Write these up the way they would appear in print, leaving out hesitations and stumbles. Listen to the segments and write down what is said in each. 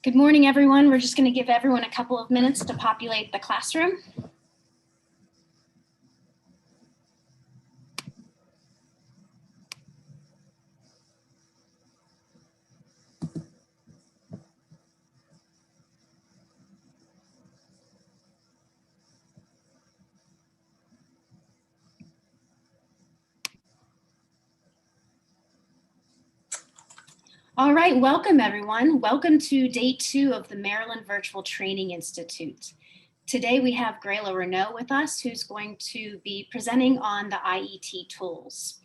Good morning, everyone. We're just going to give everyone a couple of minutes to populate the classroom. All right, welcome everyone. Welcome to day 2 of the Maryland Virtual Training Institute. Today we have Grayla Reneau with us, who's going to be presenting on the IET tools.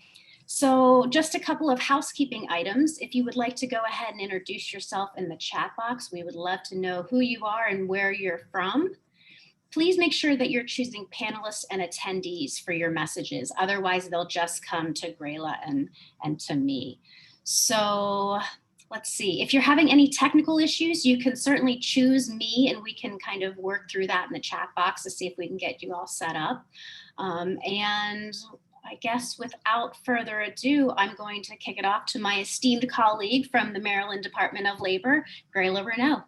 So just a couple of housekeeping items. If you would like to go ahead and introduce yourself in the chat box, we would love to know who you are and where you're from. Please make sure that you're choosing panelists and attendees for your messages. Otherwise, they'll just come to Grayla and to me. So let's see, if you're having any technical issues, you can certainly choose me and we can kind of work through that in the chat box to see if we can get you all set up. And I guess without further ado, I'm going to kick it off to my esteemed colleague from the Maryland Department of Labor, Grayla Reneau.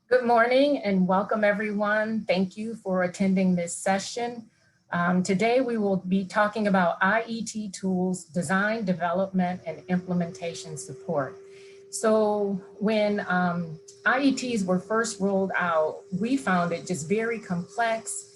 Good morning and welcome everyone. Thank you for attending this session. Today we will be talking about IET tools, design, development, and implementation support. So when IETs were first rolled out, we found it just very complex,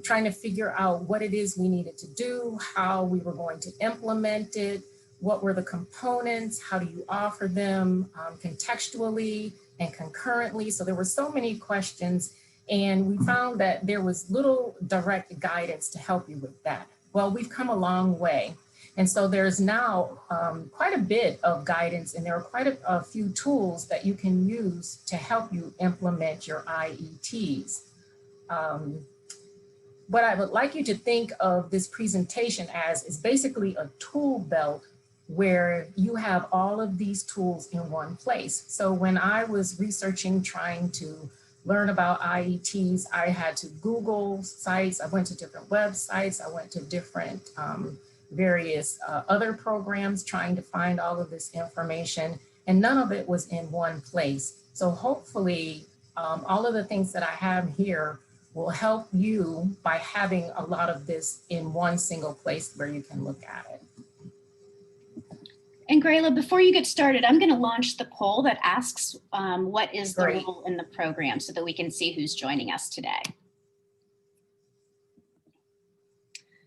trying to figure out what it is we needed to do, how we were going to implement it, what were the components, how do you offer them contextually and concurrently. So there were so many questions, and we found that there was little direct guidance to help you with that. Well, we've come a long way. And so there's now quite a bit of guidance, and there are quite a few tools that you can use to help you implement your IETs. What I would like you to think of this presentation as is basically a tool belt where you have all of these tools in one place. So when I was researching, trying to learn about IETs, I had to Google sites, I went to different websites, I went to different various other programs trying to find all of this information, and none of it was in one place. So hopefully all of the things that I have here will help you by having a lot of this in one single place where you can look at it. And Grayla, before you get started, I'm going to launch the poll that asks what is the role in the program so that we can see who's joining us today.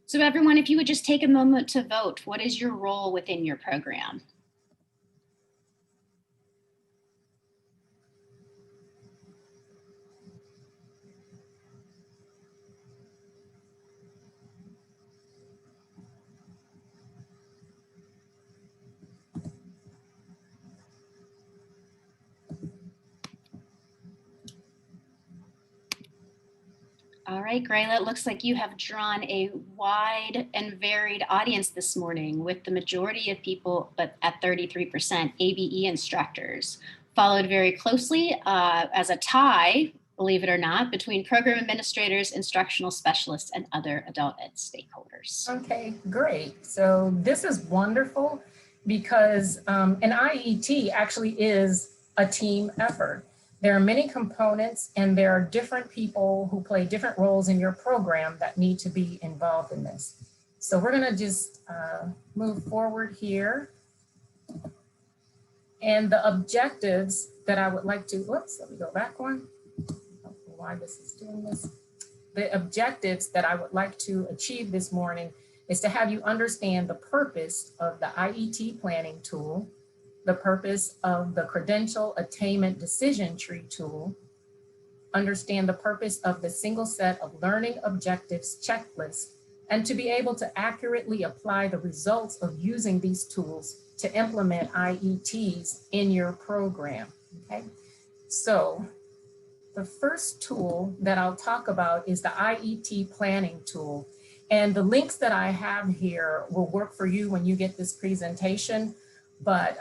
So everyone, if you would just take a moment to vote, what is your role within your program? All right, Grayla, it looks like you have drawn a wide and varied audience this morning, with the majority of people, but at 33%, ABE instructors, followed very closely as a tie, believe it or not, between program administrators, instructional specialists, and other adult ed stakeholders. Okay, great. So this is wonderful because an IET actually is a team effort. There are many components and there are different people who play different roles in your program that need to be involved in this. So we're gonna just move forward here. And the objectives that I would like to, whoops, let me go back one. I don't know why this is doing this. The objectives that I would like to achieve this morning is to have you understand the purpose of the IET planning tool, the purpose of the Credential Attainment Decision Tree tool, understand the purpose of the single set of learning objectives checklist, and to be able to accurately apply the results of using these tools to implement IETs in your program, okay? So the first tool that I'll talk about is the IET planning tool. And the links that I have here will work for you when you get this presentation. But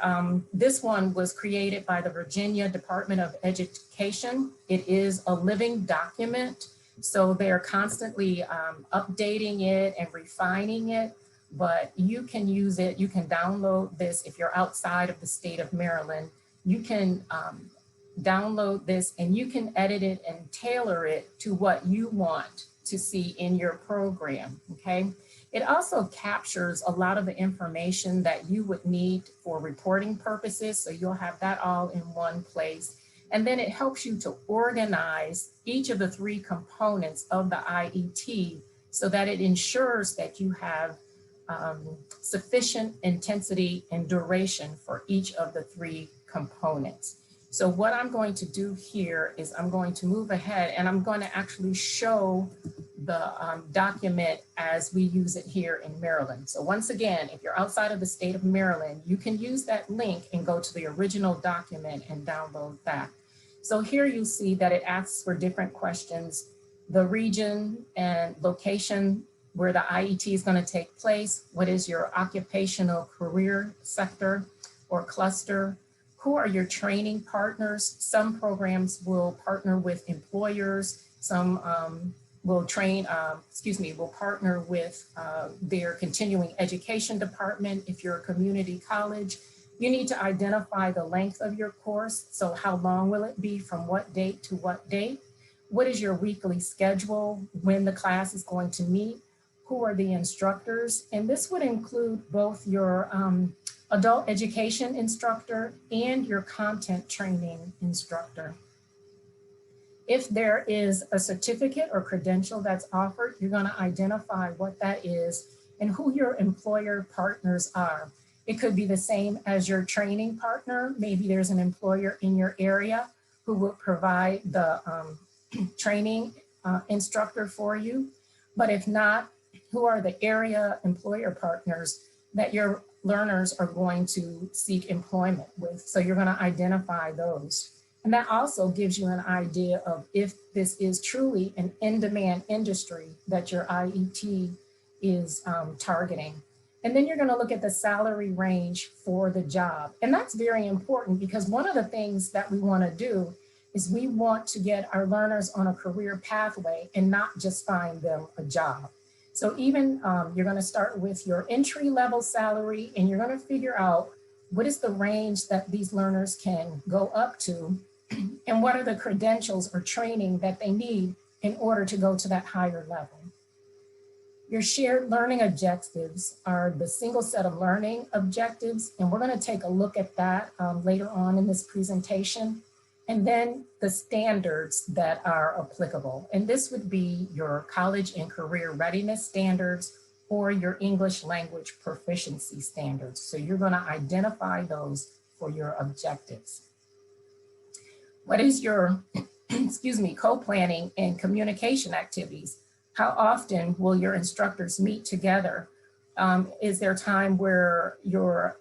this one was created by the Virginia Department of Education. It is a living document, so they're constantly updating it and refining it, but you can use it. You can download this if you're outside of the state of Maryland. you can download this and you can edit it and tailor it to what you want to see in your program, okay? It also captures a lot of the information that you would need for reporting purposes, so you'll have that all in one place. And then it helps you to organize each of the 3 components of the IET so that it ensures that you have sufficient intensity and duration for each of the 3 components. So what I'm going to do here is I'm going to move ahead and I'm going to actually show the document as we use it here in Maryland. So once again, if you're outside of the state of Maryland, you can use that link and go to the original document and download that. So here you see that it asks for different questions, the region and location where the IET is going to take place, what is your occupational career sector or cluster, who are your training partners. Some programs will partner with employers, some will partner with their continuing education department. If you're a community college, you need to identify the length of your course. So how long will it be, from what date to what date? What is your weekly schedule, when the class is going to meet? Who are the instructors? And this would include both your adult education instructor and your content training instructor. If there is a certificate or credential that's offered, you're going to identify what that is and who your employer partners are. It could be the same as your training partner. Maybe there's an employer in your area who will provide the training instructor for you. But if not, who are the area employer partners that your learners are going to seek employment with? So you're going to identify those. And that also gives you an idea of if this is truly an in-demand industry that your IET is targeting. And then you're going to look at the salary range for the job. And that's very important, because one of the things that we want to do is we want to get our learners on a career pathway and not just find them a job. So even you're going to start with your entry level salary, and you're going to figure out what is the range that these learners can go up to, and what are the credentials or training that they need in order to go to that higher level. Your shared learning objectives are the single set of learning objectives, and we're going to take a look at that later on in this presentation. And then the standards that are applicable. And this would be your college and career readiness standards or your English language proficiency standards. So you're going to identify those for your objectives. What is your, co-planning and communication activities? How often will your instructors meet together? Is there time where your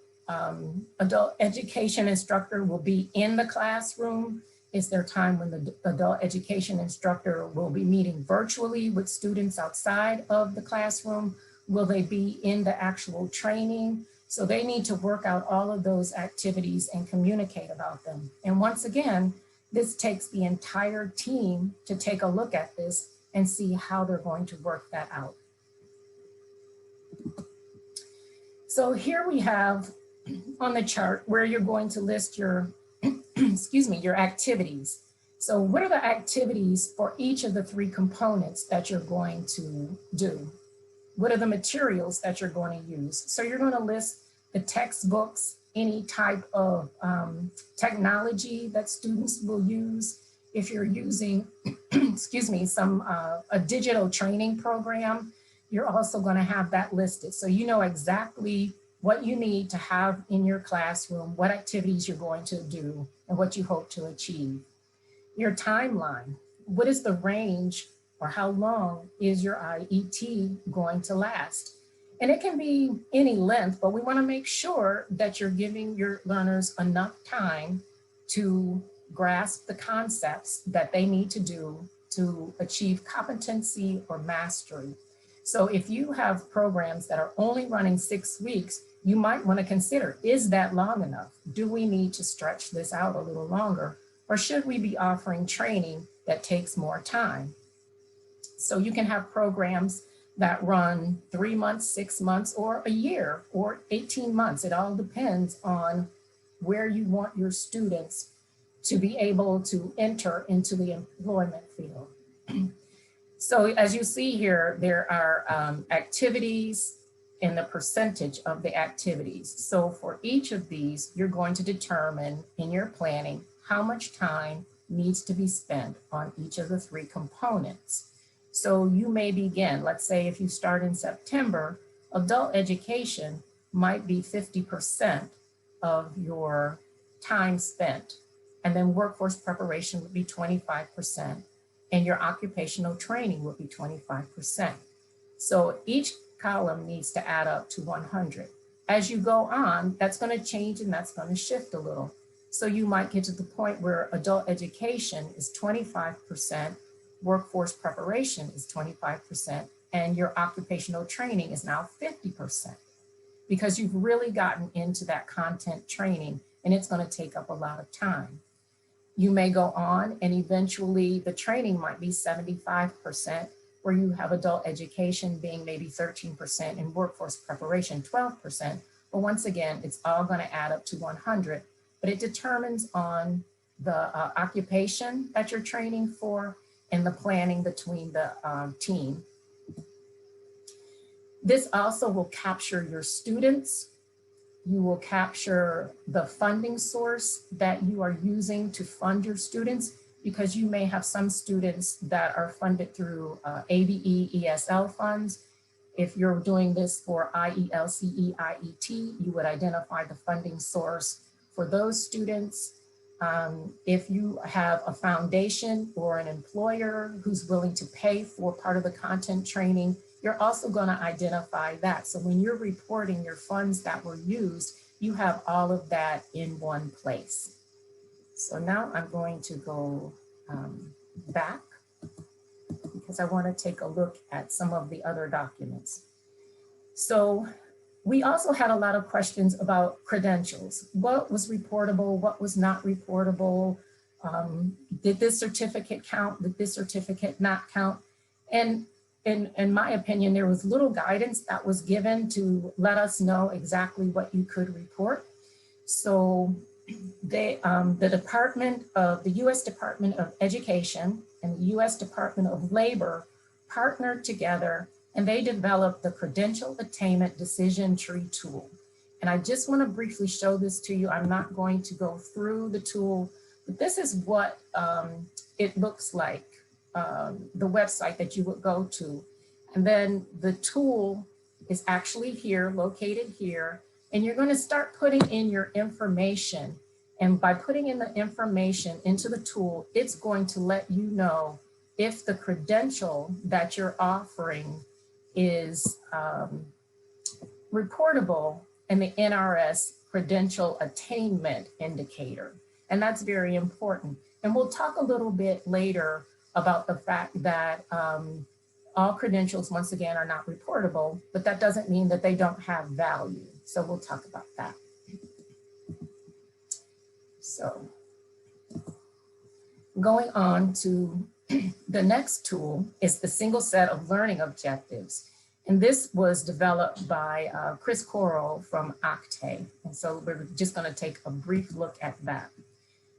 adult education instructor will be in the classroom? Is there time when the adult education instructor will be meeting virtually with students outside of the classroom? Will they be in the actual training? So they need to work out all of those activities and communicate about them. And once again, this takes the entire team to take a look at this and see how they're going to work that out. So here we have on the chart where you're going to list your, your activities. So what are the activities for each of the 3 components that you're going to do? What are the materials that you're going to use? So you're going to list the textbooks, any type of technology that students will use. If you're using, a digital training program, you're also going to have that listed. So you know exactly what you need to have in your classroom, what activities you're going to do, and what you hope to achieve. Your timeline, what is the range or how long is your IET going to last? And it can be any length, but we want to make sure that you're giving your learners enough time to grasp the concepts that they need to do to achieve competency or mastery. So if you have programs that are only running 6 weeks, you might want to consider, is that long enough? Do we need to stretch this out a little longer? Or should we be offering training that takes more time? So you can have programs that run 3 months, 6 months, or a year, or 18 months. It all depends on where you want your students to be able to enter into the employment field. So as you see here, there are activities and the percentage of the activities. So for each of these, you're going to determine in your planning how much time needs to be spent on each of the 3 components. So you may begin, let's say if you start in September, adult education might be 50% of your time spent. And then workforce preparation would be 25%. And your occupational training would be 25%. So each column needs to add up to 100. As you go on, that's going to change and that's going to shift a little. So you might get to the point where adult education is 25%, workforce preparation is 25%, and your occupational training is now 50%, because you've really gotten into that content training and it's going to take up a lot of time. You may go on and eventually the training might be 75%, where you have adult education being maybe 13% and workforce preparation 12%. But once again, it's all going to add up to 100, but it determines on the occupation that you're training for and the planning between the team. This also will capture your students. You will capture the funding source that you are using to fund your students, because you may have some students that are funded through ABE, ESL funds. If you're doing this for IELCE, IET, you would identify the funding source for those students. If you have a foundation or an employer who's willing to pay for part of the content training, you're also going to identify that. So when you're reporting your funds that were used, you have all of that in one place. So now I'm going to go back because I want to take a look at some of the other documents. So we also had a lot of questions about credentials. What was reportable? What was not reportable? Did this certificate count? Did this certificate not count? And in my opinion, there was little guidance that was given to let us know exactly what you could report. So the US Department of Education and the US Department of Labor partnered together and they developed the Credential Attainment Decision Tree Tool. And I just want to briefly show this to you. I'm not going to go through the tool, but this is what it looks like. The website that you would go to. And then the tool is actually here, located here, and you're going to start putting in your information. And by putting in the information into the tool, it's going to let you know if the credential that you're offering is reportable in the NRS Credential Attainment Indicator. And that's very important. And we'll talk a little bit later about the fact that all credentials, once again, are not reportable, but that doesn't mean that they don't have value. So we'll talk about that. So going on to the next tool is the single set of learning objectives. And this was developed by Chris Corral from Octane. And so we're just going to take a brief look at that.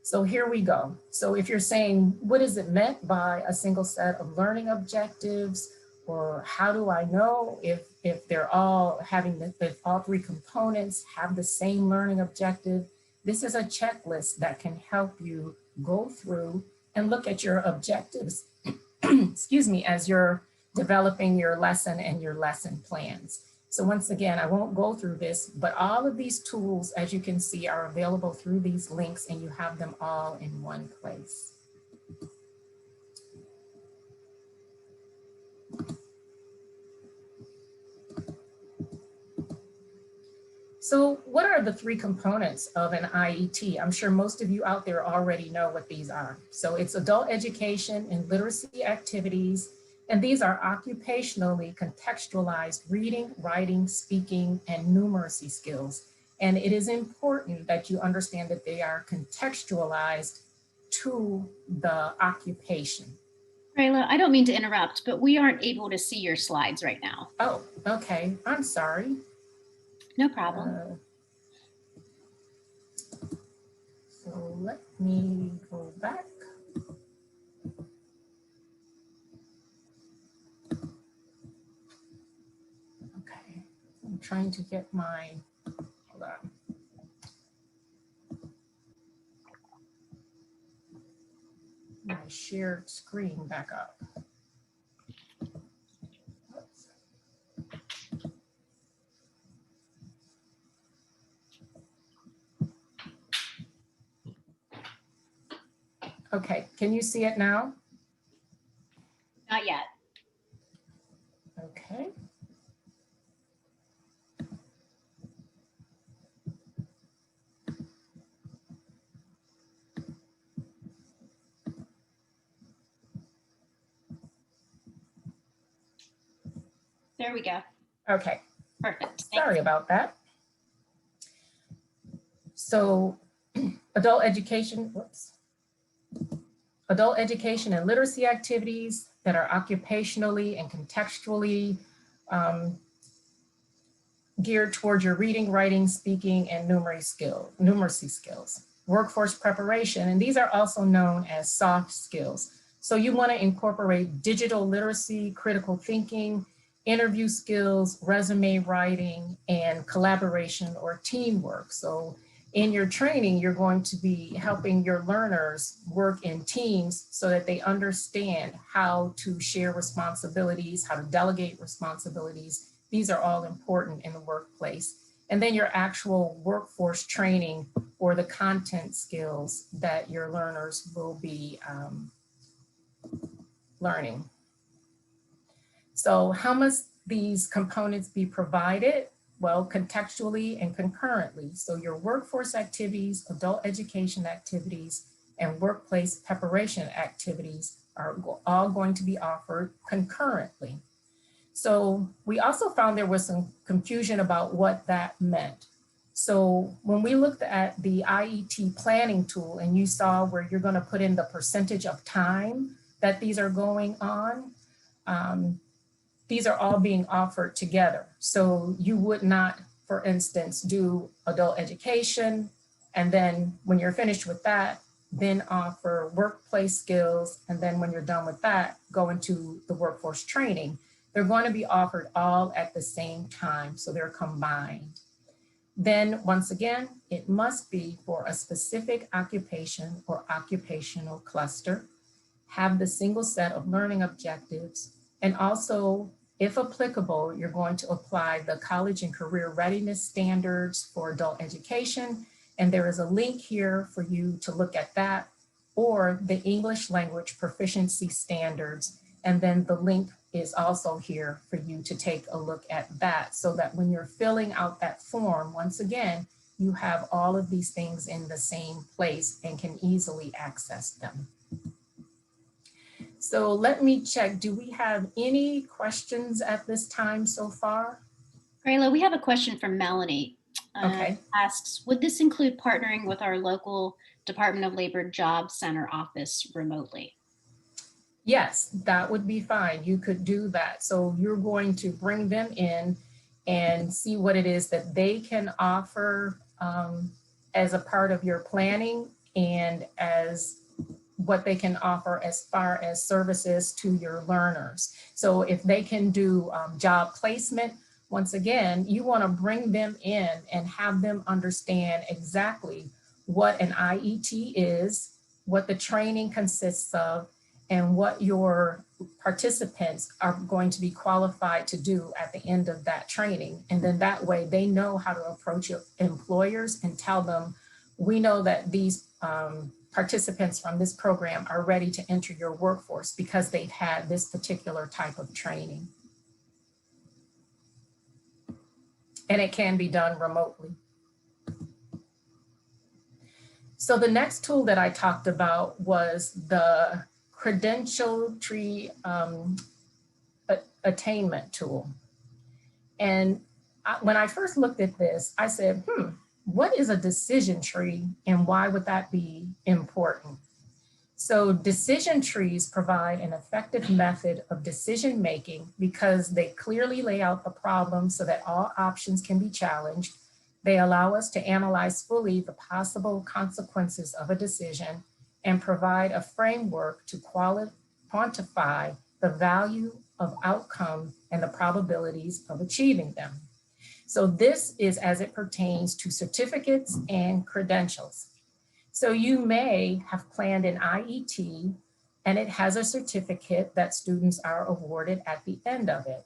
So here we go. So if you're saying, what is it meant by a single set of learning objectives, or how do I know if they're all if all 3 components have the same learning objective? This is a checklist that can help you go through and look at your objectives, excuse me, as you're developing your lesson and your lesson plans. So once again, I won't go through this, but all of these tools, as you can see, are available through these links and you have them all in one place. So what are the 3 components of an IET? I'm sure most of you out there already know what these are. So it's adult education and literacy activities. And these are occupationally contextualized reading, writing, speaking, and numeracy skills. And it is important that you understand that they are contextualized to the occupation. Grayla, I don't mean to interrupt, but we aren't able to see your slides right now. Oh, okay. I'm sorry. No problem. So let me go back. Okay, I'm trying to get my, hold on. My shared screen back up. Oops. Okay, can you see it now? Not yet. Okay. There we go. Okay. Perfect. Sorry about that. So adult education, whoops. Adult education and literacy activities that are occupationally and contextually geared towards your reading, writing, speaking, and numeracy skills. Workforce preparation, and these are also known as soft skills. So you want to incorporate digital literacy, critical thinking, interview skills, resume writing, and collaboration or teamwork. So in your training, you're going to be helping your learners work in teams so that they understand how to share responsibilities, how to delegate responsibilities. These are all important in the workplace. And then your actual workforce training or the content skills that your learners will be learning. So how must these components be provided? Well, contextually and concurrently. So your workforce activities, adult education activities, and workplace preparation activities are all going to be offered concurrently. So we also found there was some confusion about what that meant. So when we looked at the IET planning tool and you saw where you're going to put in the percentage of time that these are going on, these are all being offered together. So you would not, for instance, do adult education, and then when you're finished with that, then offer workplace skills, and then when you're done with that, go into the workforce training. They're going to be offered all at the same time, so they're combined. Then once again, it must be for a specific occupation or occupational cluster, have the single set of learning objectives, and also, if applicable, you're going to apply the college and career readiness standards for adult education. And there is a link here for you to look at that, or the English language proficiency standards. And then the link is also here for you to take a look at that, so that when you're filling out that form, once again, you have all of these things in the same place and can easily access them. So let me check, do we have any questions at this time so far? Grayla, we have a question from Melanie. Okay. Asks, would this include partnering with our local Department of Labor Job Center office remotely? Yes, that would be fine. You could do that. So you're going to bring them in and see what it is that they can offer as a part of your planning, and as what they can offer as far as services to your learners. So if they can do job placement, once again, you want to bring them in and have them understand exactly what an IET is, what the training consists of, and what your participants are going to be qualified to do at the end of that training. And then that way they know how to approach your employers and tell them, we know that these participants from this program are ready to enter your workforce because they've had this particular type of training. And it can be done remotely. So the next tool that I talked about was the Credential tree attainment tool. And when I first looked at this, I said, what is a decision tree and why would that be important? So decision trees provide an effective method of decision making because they clearly lay out the problem so that all options can be challenged. They allow us to analyze fully the possible consequences of a decision and provide a framework to quantify the value of outcome and the probabilities of achieving them. So this is as it pertains to certificates and credentials. So you may have planned an IET and it has a certificate that students are awarded at the end of it.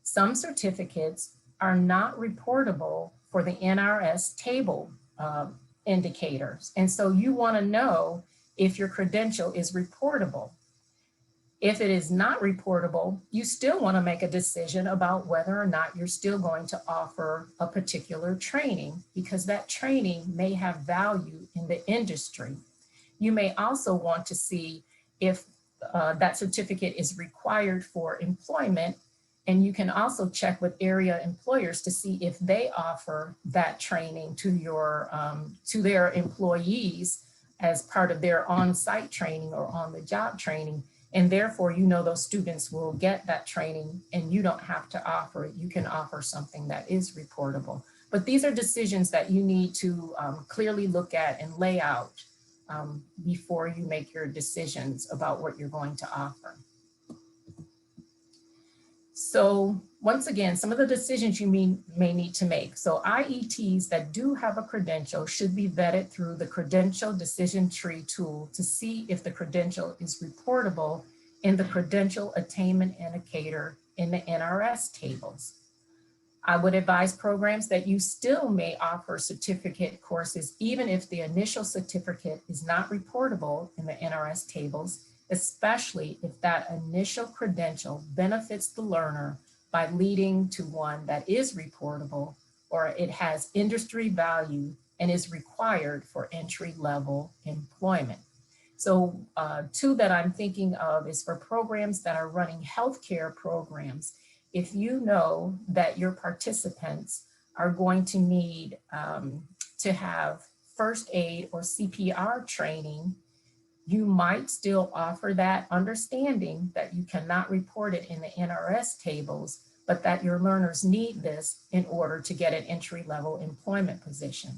Some certificates are not reportable for the NRS table indicators. And so you want to know if your credential is reportable. If it is not reportable, you still want to make a decision about whether or not you're still going to offer a particular training, because that training may have value in the industry. You may also want to see if that certificate is required for employment, and you can also check with area employers to see if they offer that training to their employees as part of their on-site training or on-the-job training. And therefore, you know those students will get that training and you don't have to offer it. You can offer something that is reportable. But these are decisions that you need to clearly look at and lay out before you make your decisions about what you're going to offer. So once again, some of the decisions you may need to make. So IETs that do have a credential should be vetted through the credential decision tree tool to see if the credential is reportable in the credential attainment indicator in the NRS tables. I would advise programs that you still may offer certificate courses even if the initial certificate is not reportable in the NRS tables, especially if that initial credential benefits the learner by leading to one that is reportable or it has industry value and is required for entry-level employment. So two that I'm thinking of is for programs that are running healthcare programs. If you know that your participants are going to need to have first aid or CPR training, you might still offer that, understanding that you cannot report it in the NRS tables, but that your learners need this in order to get an entry-level employment position.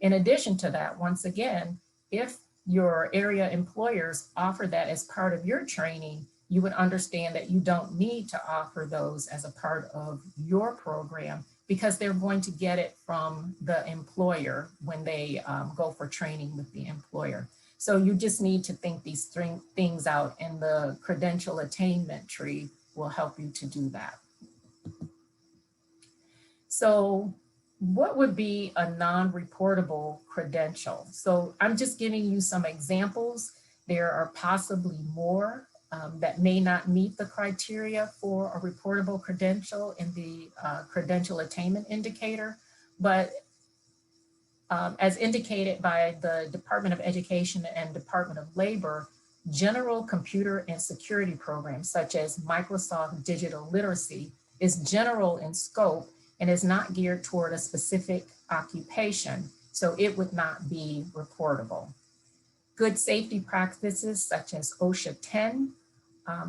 In addition to that, once again, if your area employers offer that as part of your training, you would understand that you don't need to offer those as a part of your program because they're going to get it from the employer when they go for training with the employer. So you just need to think these three things out, and the credential attainment tree will help you to do that. So what would be a non-reportable credential? So I'm just giving you some examples. There are possibly more that may not meet the criteria for a reportable credential in the credential attainment indicator, but as indicated by the Department of Education and Department of Labor, general computer and security programs such as Microsoft Digital Literacy is general in scope and is not geared toward a specific occupation, so it would not be reportable. Good safety practices such as OSHA 10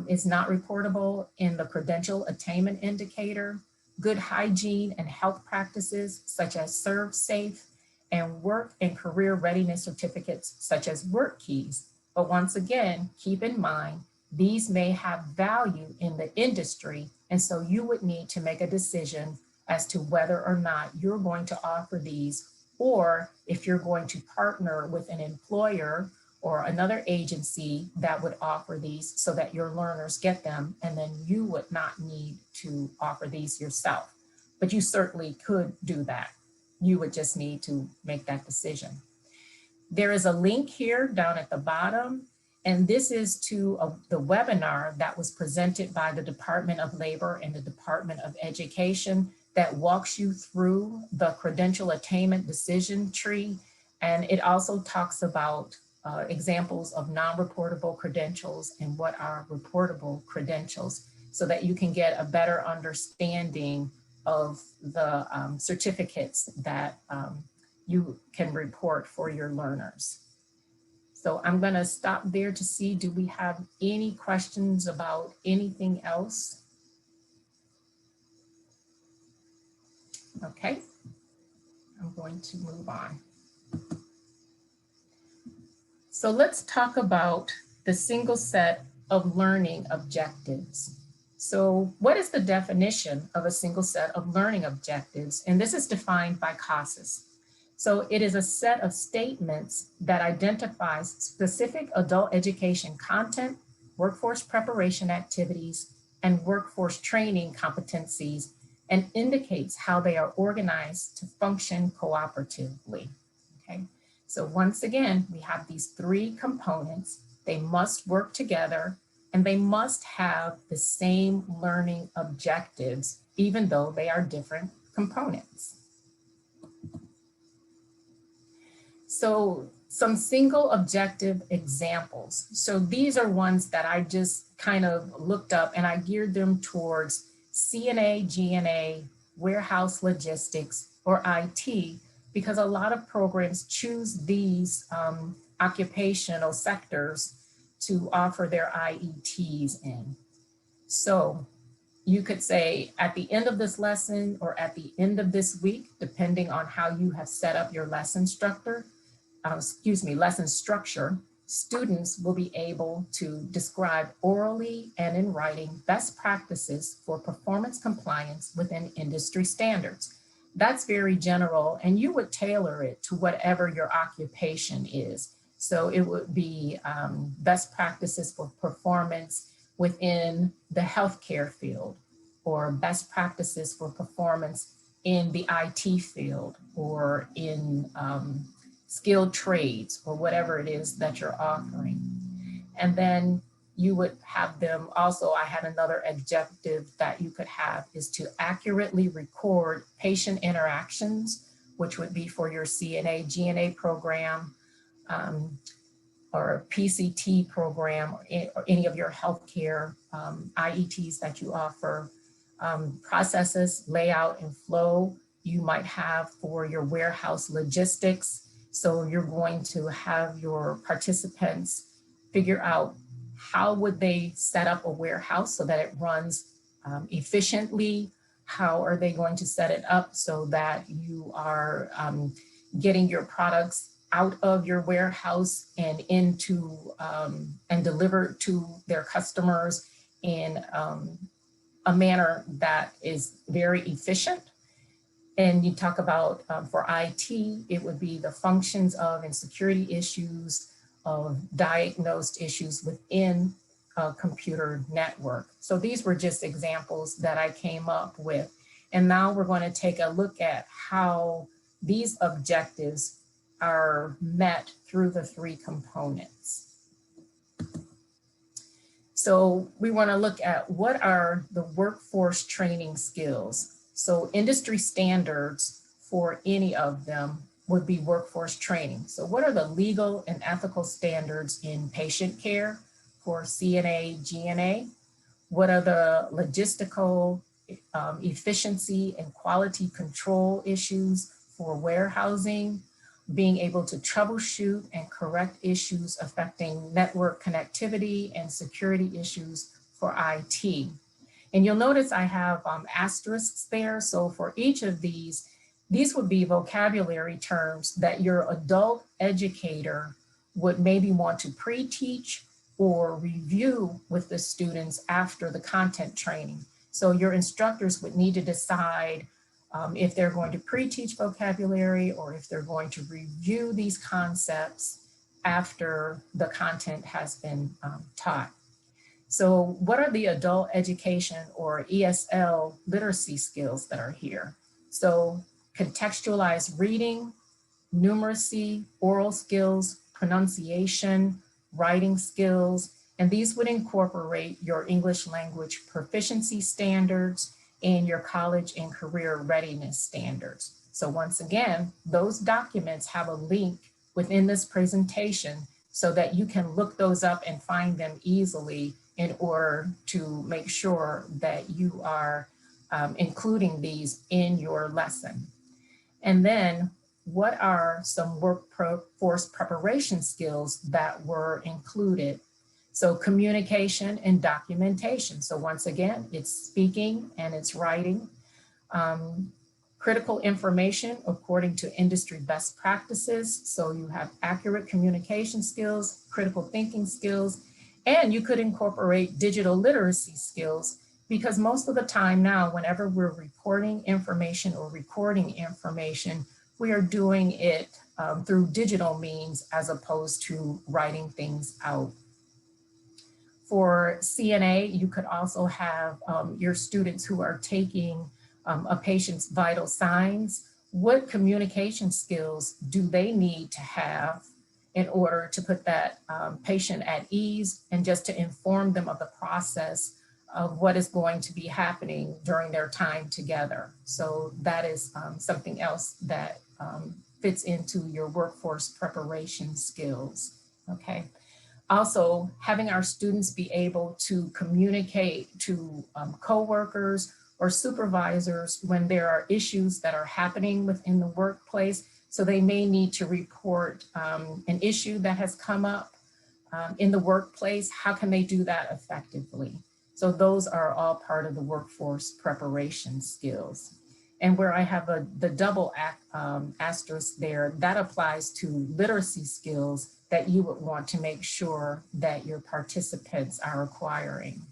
is not reportable in the credential attainment indicator. Good hygiene and health practices such as Serve Safe and work and career readiness certificates such as work keys. But once again, keep in mind, these may have value in the industry, and so you would need to make a decision as to whether or not you're going to offer these, or if you're going to partner with an employer or another agency that would offer these so that your learners get them, and then you would not need to offer these yourself. But you certainly could do that. You would just need to make that decision. There is a link here down at the bottom, and this is to the webinar that was presented by the Department of Labor and the Department of Education that walks you through the credential attainment decision tree. And it also talks about examples of non-reportable credentials and what are reportable credentials so that you can get a better understanding of the certificates that you can report for your learners. So I'm going to stop there to see, do we have any questions about anything else? Okay. I'm going to move on. So let's talk about the single set of learning objectives. So what is the definition of a single set of learning objectives? And this is defined by CASAS. So it is a set of statements that identifies specific adult education content, workforce preparation activities, and workforce training competencies, and indicates how they are organized to function cooperatively. Okay. So once again, we have these three components. They must work together and they must have the same learning objectives, even though they are different components. So some single objective examples. So these are ones that I just kind of looked up and I geared them towards CNA, GNA, warehouse logistics, or IT, because a lot of programs choose these occupational sectors to offer their IETs in. So you could say at the end of this lesson or at the end of this week, depending on how you have set up your lesson structure, students will be able to describe orally and in writing best practices for performance compliance within industry standards. That's very general, and you would tailor it to whatever your occupation is. So it would be best practices for performance within the healthcare field, or best practices for performance in the IT field, or in skilled trades, or whatever it is that you're offering. And then you would have them also, I had another objective that you could have is to accurately record patient interactions, which would be for your CNA, GNA program, or PCT program, or any of your healthcare IETs that you offer. Processes, layout, and flow you might have for your warehouse logistics. So you're going to have your participants figure out how would they set up a warehouse so that it runs efficiently. How are they going to set it up so that you are getting your products out of your warehouse and into and delivered to their customers in a manner that is very efficient. And you talk about for IT, it would be the functions of and security issues of diagnosed issues within a computer network. So these were just examples that I came up with. And now we're going to take a look at how these objectives are met through the three components. So we want to look at what are the workforce training skills. So industry standards for any of them would be workforce training. So what are the legal and ethical standards in patient care for CNA, GNA? What are the logistical efficiency and quality control issues for warehousing? Being able to troubleshoot and correct issues affecting network connectivity and security issues for IT. And you'll notice I have asterisks there. So for each of these would be vocabulary terms that your adult educator would maybe want to pre-teach or review with the students after the content training. So your instructors would need to decide if they're going to pre-teach vocabulary or if they're going to review these concepts after the content has been taught. So what are the adult education or ESL literacy skills that are here? So contextualized reading, numeracy, oral skills, pronunciation, writing skills, and these would incorporate your English language proficiency standards and your college and career readiness standards. So once again, those documents have a link within this presentation so that you can look those up and find them easily in order to make sure that you are including these in your lesson. And then what are some workforce preparation skills that were included? So communication and documentation. So once again, it's speaking and it's writing. critical information according to industry best practices. So you have accurate communication skills, critical thinking skills, and you could incorporate digital literacy skills, because most of the time now, whenever we're reporting information or recording information, we are doing it through digital means as opposed to writing things out. For CNA, you could also have your students who are taking a patient's vital signs. What communication skills do they need to have in order to put that patient at ease, and just to inform them of the process of what is going to be happening during their time together. So that is something else that fits into your workforce preparation skills, okay? Also, having our students be able to communicate to coworkers or supervisors when there are issues that are happening within the workplace. So they may need to report an issue that has come up in the workplace. How can they do that effectively? So those are all part of the workforce preparation skills. And where I have the double asterisk there, that applies to literacy skills that you would want to make sure that your participants are acquiring.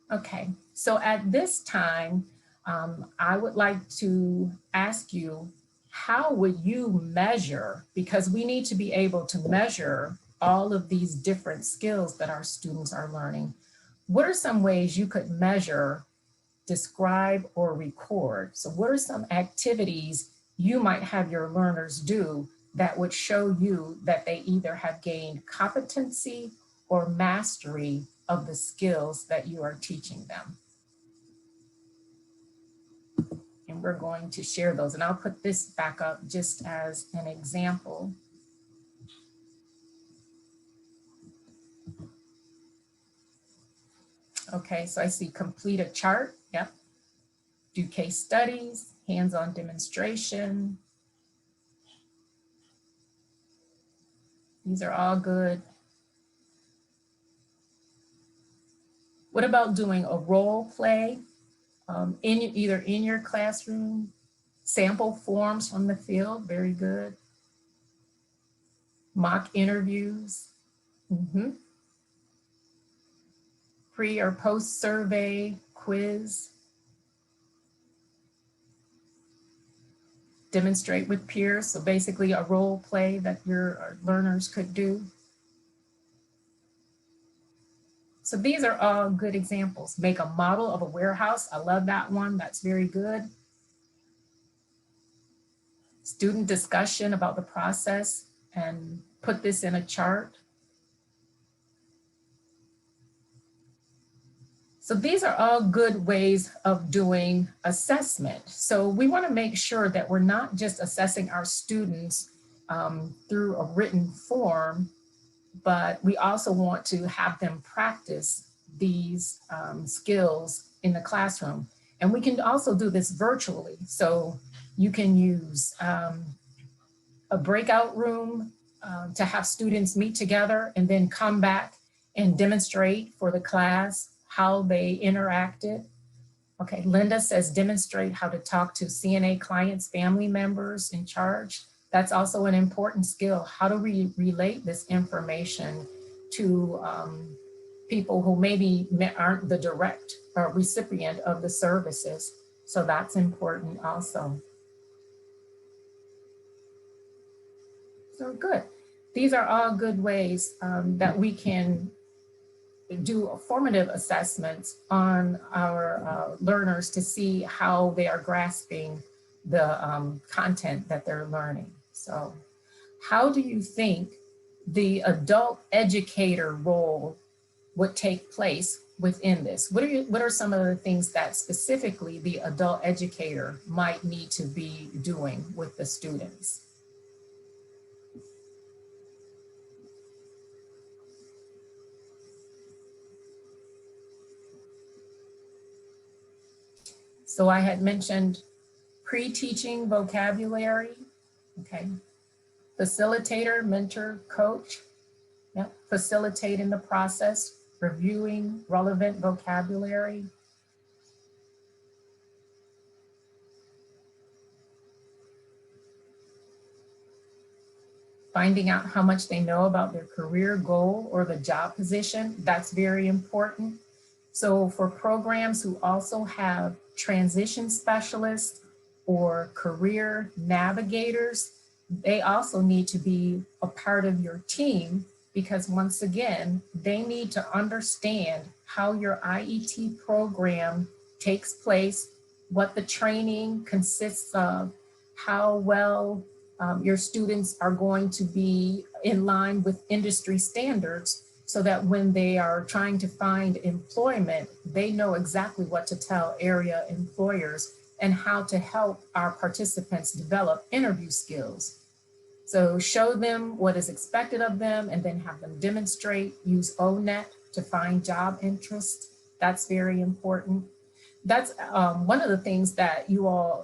Okay, so at this time, I would like to ask you, how would you measure, because we need to be able to measure all of these different skills that our students are learning. What are some ways you could measure, describe, or record? So what are some activities you might have your learners do that would show you that they either have gained competency or mastery of the skills that you are teaching them? And we're going to share those. And I'll put this back up just as an example. Okay, so I see complete a chart. Yep. Do case studies, hands-on demonstration. These are all good. What about doing a role play either in your classroom? Sample forms from the field, very good. Mock interviews. Pre or post survey, quiz. Demonstrate with peers, so basically a role play that your learners could do. So these are all good examples. Make a model of a warehouse. I love that one. That's very good. Student discussion about the process and put this in a chart. So these are all good ways of doing assessment. So we want to make sure that we're not just assessing our students through a written form, but we also want to have them practice these skills in the classroom. And we can also do this virtually. So you can use a breakout room to have students meet together and then come back and demonstrate for the class how they interacted. Okay, Linda says demonstrate how to talk to CNA clients, family members in charge. That's also an important skill. How do we relate this information to people who maybe aren't the direct recipient of the services? So that's important also. So good. These are all good ways that we can do formative assessments on our learners to see how they are grasping the content that they're learning. So how do you think the adult educator role would take place within this? What are some of the things that specifically the adult educator might need to be doing with the students? So I had mentioned pre-teaching vocabulary, okay. Facilitator, mentor, coach, yep. Facilitating the process, reviewing relevant vocabulary. Finding out how much they know about their career goal or the job position, that's very important. So for programs who also have transition specialists or career navigators, they also need to be a part of your team, because once again, they need to understand how your IET program takes place, what the training consists of, how well your students are going to be in line with industry standards, so that when they are trying to find employment, they know exactly what to tell area employers and how to help our participants develop interview skills. So show them what is expected of them and then have them demonstrate. Use ONET to find job interest. That's very important. That's one of the things that you all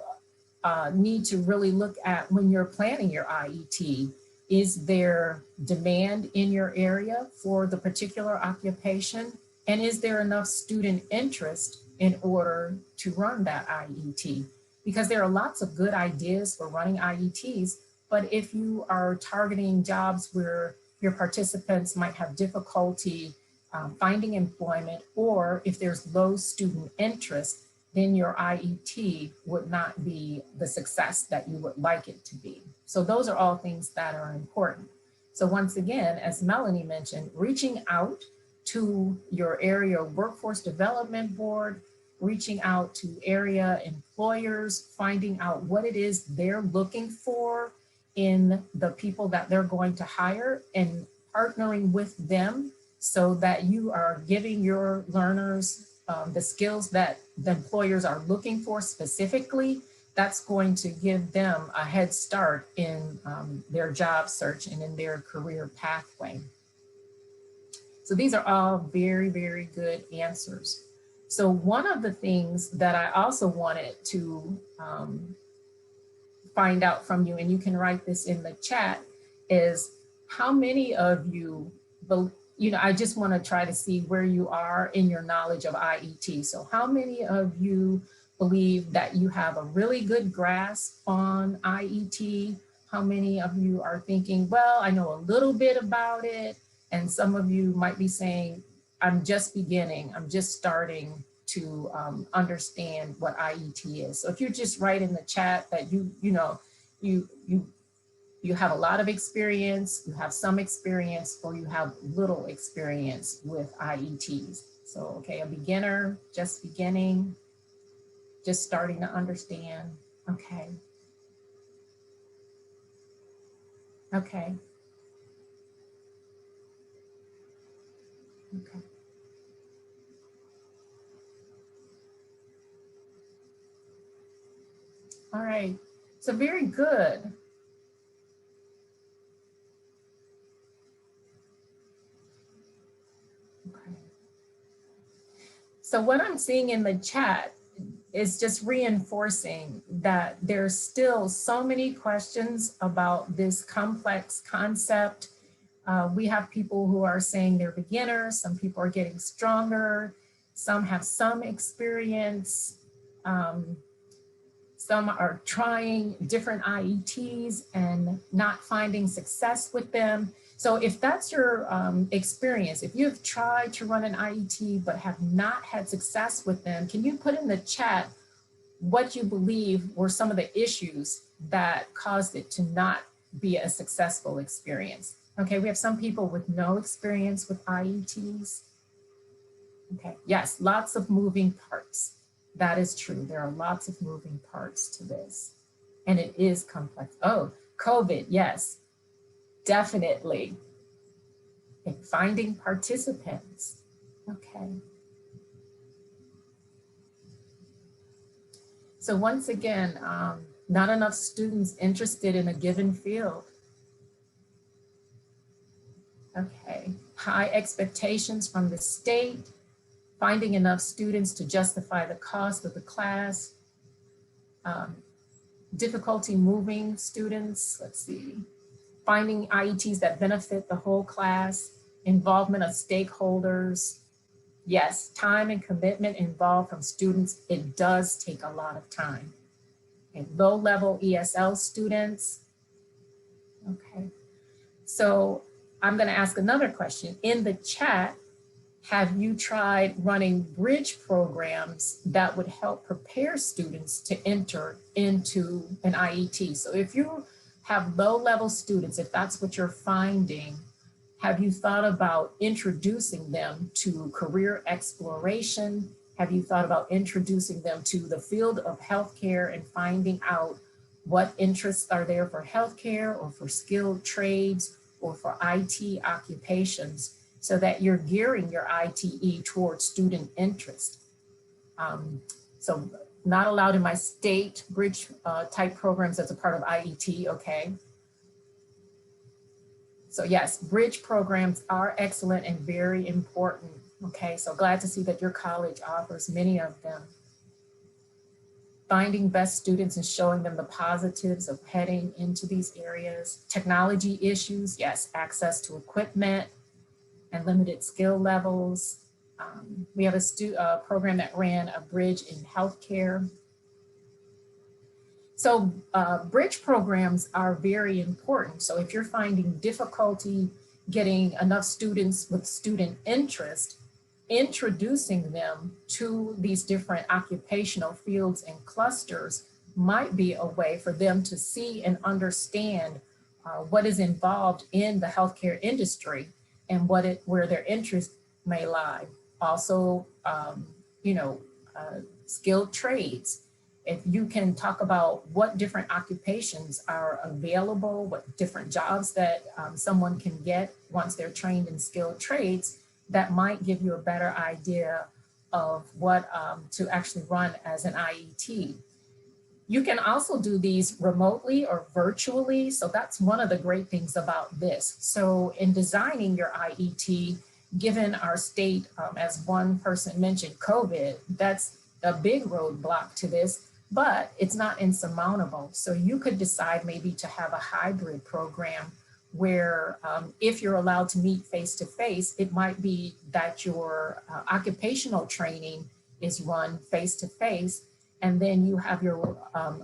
need to really look at when you're planning your IET. Is there demand in your area for the particular occupation? And is there enough student interest in order to run that IET? Because there are lots of good ideas for running IETs, but if you are targeting jobs where your participants might have difficulty finding employment, or if there's low student interest, then your IET would not be the success that you would like it to be. So those are all things that are important. So once again, as Melanie mentioned, reaching out to your area workforce development board, reaching out to area employers, finding out what it is they're looking for in the people that they're going to hire, and partnering with them so that you are giving your learners the skills that the employers are looking for specifically. That's going to give them a head start in their job search and in their career pathway. So these are all very, very good answers. So one of the things that I also wanted to find out from you, and you can write this in the chat, is how many of you, I just want to try to see where you are in your knowledge of IET. So how many of you believe that you have a really good grasp on IET? How many of you are thinking, well, I know a little bit about it? And some of you might be saying, I'm just beginning, I'm just starting to understand what IET is. So if you just write in the chat that you have a lot of experience, you have some experience, or you have little experience with IETs. So, okay, a beginner, just beginning, just starting to understand. Okay. Okay. Okay. All right. So very good. Okay. So what I'm seeing in the chat is just reinforcing that there's still so many questions about this complex concept. We have people who are saying they're beginners, some people are getting stronger, some have some experience, some are trying different IETs and not finding success with them. So if that's your experience, if you've tried to run an IET but have not had success with them, can you put in the chat what you believe were some of the issues that caused it to not be a successful experience? Okay, we have some people with no experience with IETs. Okay, yes, lots of moving parts. That is true. There are lots of moving parts to this, and it is complex. Oh, COVID, yes, definitely. And finding participants. Okay. So once again, not enough students interested in a given field. Okay, high expectations from the state, finding enough students to justify the cost of the class, difficulty moving students, let's see, finding IETs that benefit the whole class, involvement of stakeholders. Yes, time and commitment involved from students, it does take a lot of time. And low-level ESL students, okay. So I'm going to ask another question. In the chat, have you tried running bridge programs that would help prepare students to enter into an IET? So if you have low-level students, if that's what you're finding, have you thought about introducing them to career exploration? Have you thought about introducing them to the field of healthcare and finding out what interests are there for healthcare or for skilled trades or for IT occupations, so that you're gearing your ITE towards student interest? So not allowed in my state bridge type programs as a part of IET, okay. So yes, bridge programs are excellent and very important, okay. So glad to see that your college offers many of them. Finding best students and showing them the positives of heading into these areas. Technology issues, yes, access to equipment and limited skill levels. We have a program that ran a bridge in healthcare. So bridge programs are very important. So if you're finding difficulty getting enough students with student interest, introducing them to these different occupational fields and clusters might be a way for them to see and understand what is involved in the healthcare industry and where their interest may lie. Also, skilled trades. If you can talk about what different occupations are available, what different jobs that someone can get once they're trained in skilled trades, that might give you a better idea of what to actually run as an IET. You can also do these remotely or virtually. So that's one of the great things about this. So in designing your IET, given our state, as one person mentioned, COVID, that's a big roadblock to this, but it's not insurmountable. So you could decide maybe to have a hybrid program where if you're allowed to meet face-to-face, it might be that your occupational training is run face-to-face, and then you have your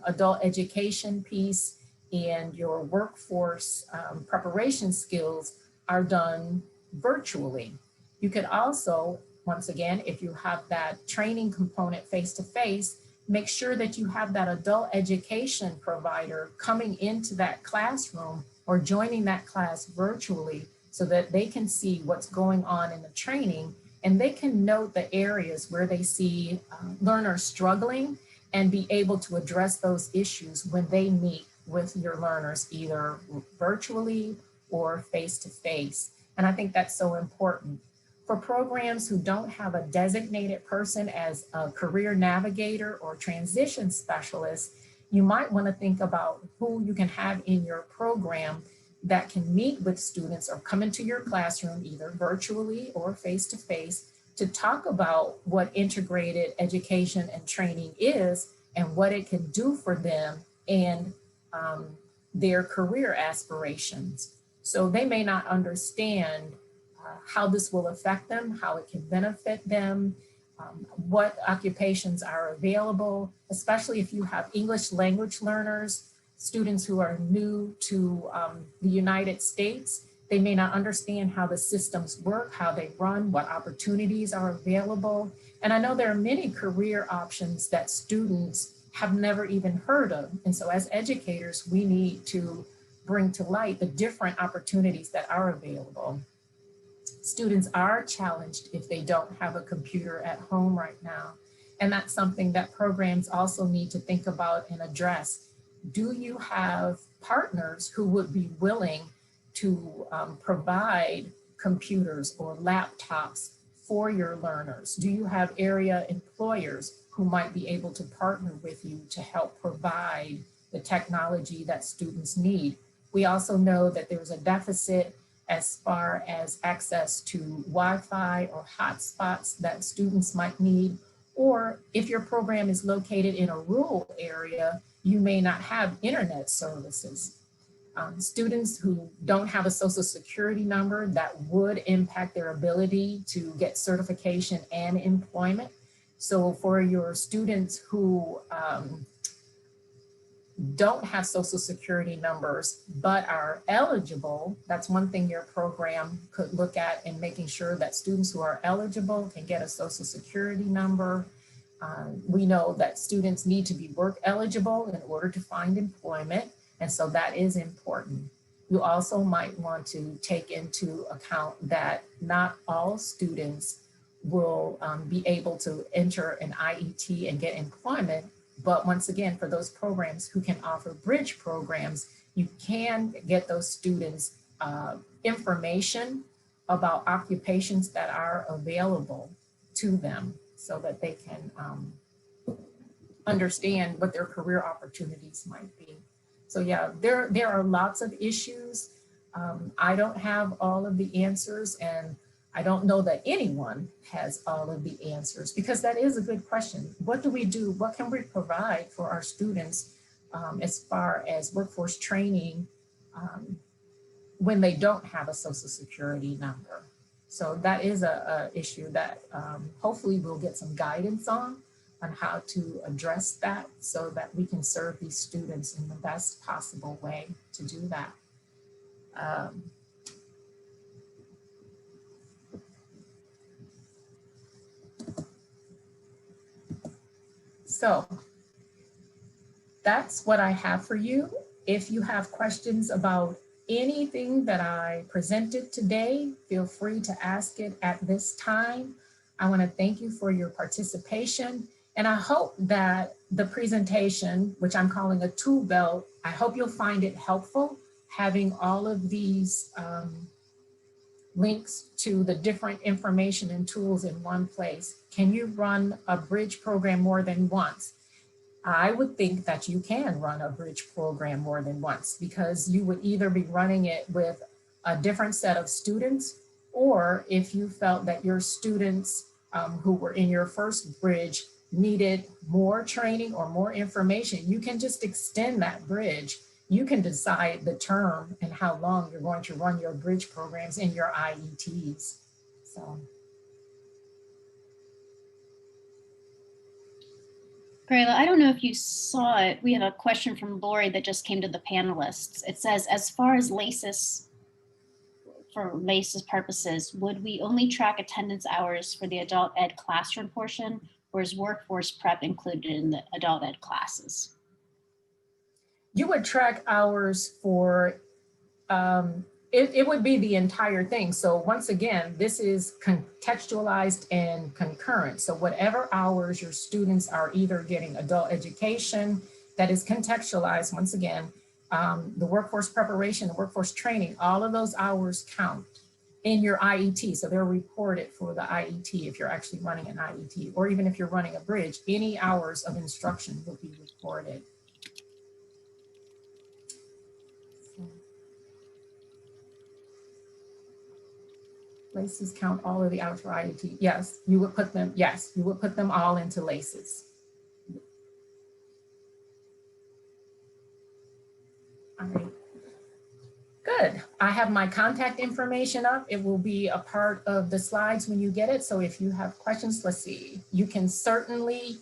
adult education piece and your workforce preparation skills are done virtually. You could also, once again, if you have that training component face-to-face, make sure that you have that adult education provider coming into that classroom or joining that class virtually so that they can see what's going on in the training and they can note the areas where they see learners struggling and be able to address those issues when they meet with your learners, either virtually or face-to-face. And I think that's so important. For programs who don't have a designated person as a career navigator or transition specialist, you might want to think about who you can have in your program that can meet with students or come into your classroom either virtually or face-to-face to talk about what integrated education and training is and what it can do for them and their career aspirations. So they may not understand how this will affect them, how it can benefit them, what occupations are available, especially if you have English language learners, students who are new to the United States. They may not understand how the systems work, how they run, what opportunities are available. And I know there are many career options that students have never even heard of. And so as educators, we need to bring to light the different opportunities that are available. Students are challenged if they don't have a computer at home right now. And that's something that programs also need to think about and address. Do you have partners who would be willing to provide computers or laptops for your learners? Do you have area employers who might be able to partner with you to help provide the technology that students need? We also know that there's a deficit as far as access to Wi-Fi or hotspots that students might need, or if your program is located in a rural area, you may not have internet services. Students who don't have a social security number, that would impact their ability to get certification and employment. So for your students who don't have social security numbers, but are eligible, that's one thing your program could look at in making sure that students who are eligible can get a social security number. We know that students need to be work eligible in order to find employment, and so that is important. You also might want to take into account that not all students will be able to enter an IET and get employment. But once again, for those programs who can offer bridge programs, you can get those students information about occupations that are available to them so that they can understand what their career opportunities might be. So yeah, there are lots of issues. I don't have all of the answers, and I don't know that anyone has all of the answers, because that is a good question. What do we do? What can we provide for our students as far as workforce training when they don't have a social security number? So that is a issue that hopefully we'll get some guidance on how to address that so that we can serve these students in the best possible way to do that. So that's what I have for you. If you have questions about anything that I presented today, feel free to ask it at this time. I want to thank you for your participation. And I hope that the presentation, which I'm calling a tool belt, I hope you'll find it helpful, having all of these links to the different information and tools in one place. Can you run a bridge program more than once? I would think that you can run a bridge program more than once, because you would either be running it with a different set of students, or if you felt that your students who were in your first bridge needed more training or more information, you can just extend that bridge. You can decide the term and how long you're going to run your bridge programs in your IETs. So. Grayla, I don't know if you saw it. We have a question from Lori that just came to the panelists. It says, as far as LACES, for LACES purposes, would we only track attendance hours for the adult ed classroom portion, or is workforce prep included in the adult ed classes? You would track hours for, it would be the entire thing. So once again, this is contextualized and concurrent. So whatever hours your students are either getting adult education that is contextualized, once again, the workforce preparation, the workforce training, all of those hours count in your IET. So they're reported for the IET if you're actually running an IET, or even if you're running a bridge, any hours of instruction will be reported. LACES count all of the hours for IET. Yes, you would put them, yes, you would put them all into LACES. All right. Good. I have my contact information up. It will be a part of the slides when you get it. So if you have questions, let's see, you can certainly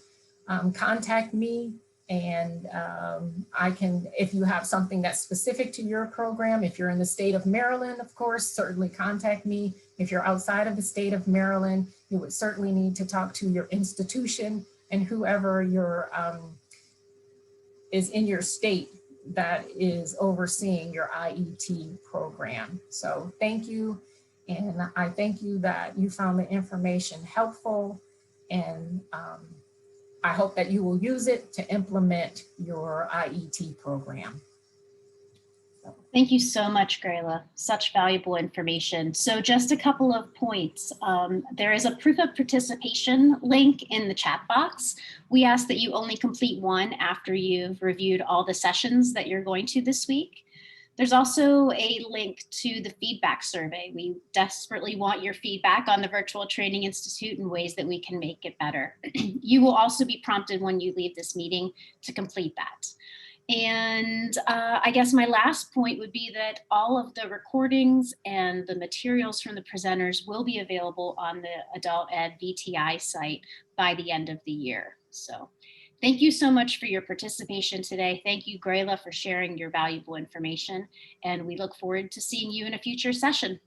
contact me, and I can, if you have something that's specific to your program, if you're in the state of Maryland, of course, certainly contact me. If you're outside of the state of Maryland, you would certainly need to talk to your institution and whoever your is in your state that is overseeing your IET program. So thank you. And I thank you that you found the information helpful, and I hope that you will use it to implement your IET program. Thank you so much, Grayla. Such valuable information. So just a couple of points. There is a proof of participation link in the chat box. We ask that you only complete one after you've reviewed all the sessions that you're going to this week. There's also a link to the feedback survey. We desperately want your feedback on the Virtual Training Institute and ways that we can make it better. You will also be prompted when you leave this meeting to complete that. And I guess my last point would be that all of the recordings and the materials from the presenters will be available on the Adult Ed VTI site by the end of the year. So Thank you so much for your participation today. Thank you, Grayla, for sharing your valuable information. And we look forward to seeing you in a future session.